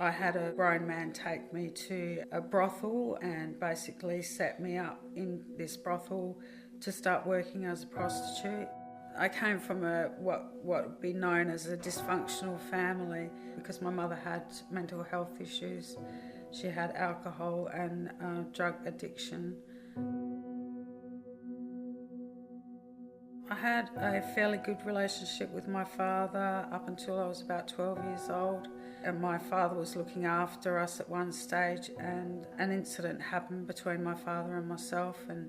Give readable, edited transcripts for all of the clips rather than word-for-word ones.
I had a grown man take me to a brothel and basically set me up in this brothel to start working as a prostitute. I came from what would be known as a dysfunctional family because my mother had mental health issues. She had alcohol and drug addiction. I had a fairly good relationship with my father up until I was about 12 years old. And my father was looking after us at one stage, and an incident happened between my father and myself, and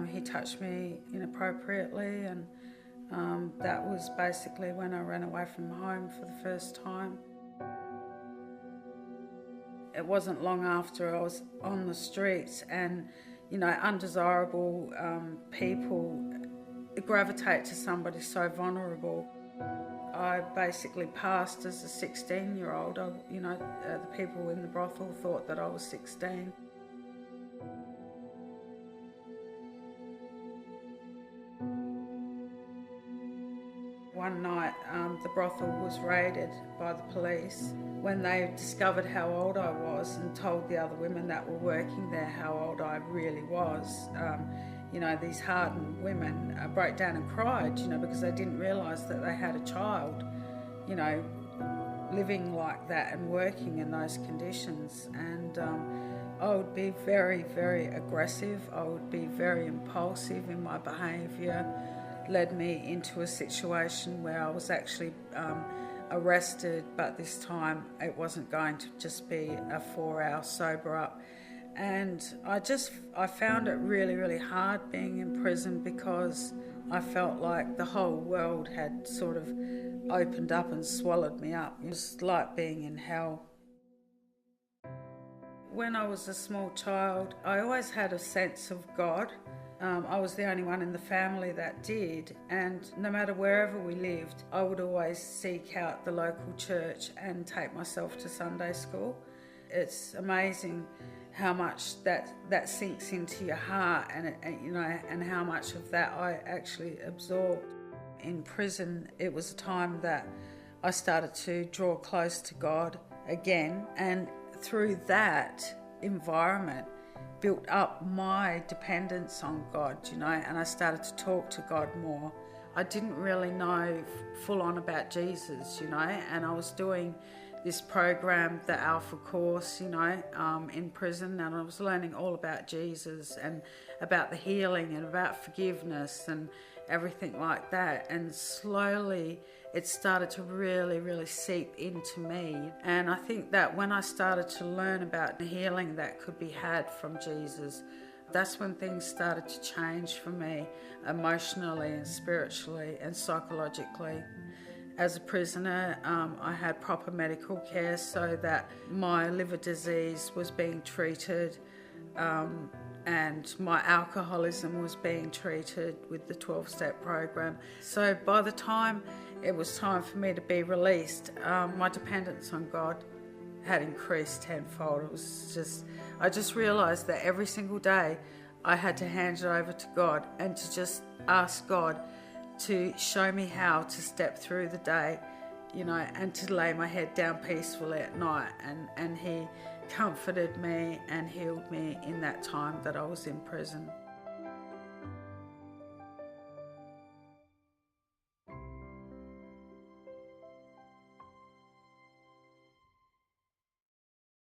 he touched me inappropriately, and that was basically when I ran away from home for the first time. It wasn't long after I was on the streets, and undesirable people gravitate to somebody so vulnerable. I basically passed as a 16-year-old. The people in the brothel thought that I was 16. One night, the brothel was raided by the police. When they discovered how old I was and told the other women that were working there how old I really was, these hardened women broke down and cried, because they didn't realise that they had a child, living like that and working in those conditions. And I would be very, very aggressive. I would be very impulsive in my behaviour. Led me into a situation where I was actually arrested, but this time it wasn't going to just be a 4-hour sober up. And I found it really, really hard being in prison because I felt like the whole world had sort of opened up and swallowed me up. It was like being in hell. When I was a small child, I always had a sense of God. I was the only one in the family that did, and no matter wherever we lived, I would always seek out the local church and take myself to Sunday school. It's amazing how much that sinks into your heart, and how much of that I actually absorbed. In prison, it was a time that I started to draw close to God again, and through that environment built up my dependence on God, and I started to talk to God more. I didn't really know full on about Jesus, and I was doing this program, the Alpha course, in prison, and I was learning all about Jesus and about the healing and about forgiveness and everything like that. And slowly it started to really, really seep into me. And I think that when I started to learn about the healing that could be had from Jesus, that's when things started to change for me emotionally and spiritually and psychologically. As a prisoner, I had proper medical care so that my liver disease was being treated, and my alcoholism was being treated with the 12-step program. So by the time it was time for me to be released, my dependence on God had increased tenfold. I just realised that every single day I had to hand it over to God and to just ask God to show me how to step through the day, and to lay my head down peacefully at night. And He comforted me and healed me in that time that I was in prison.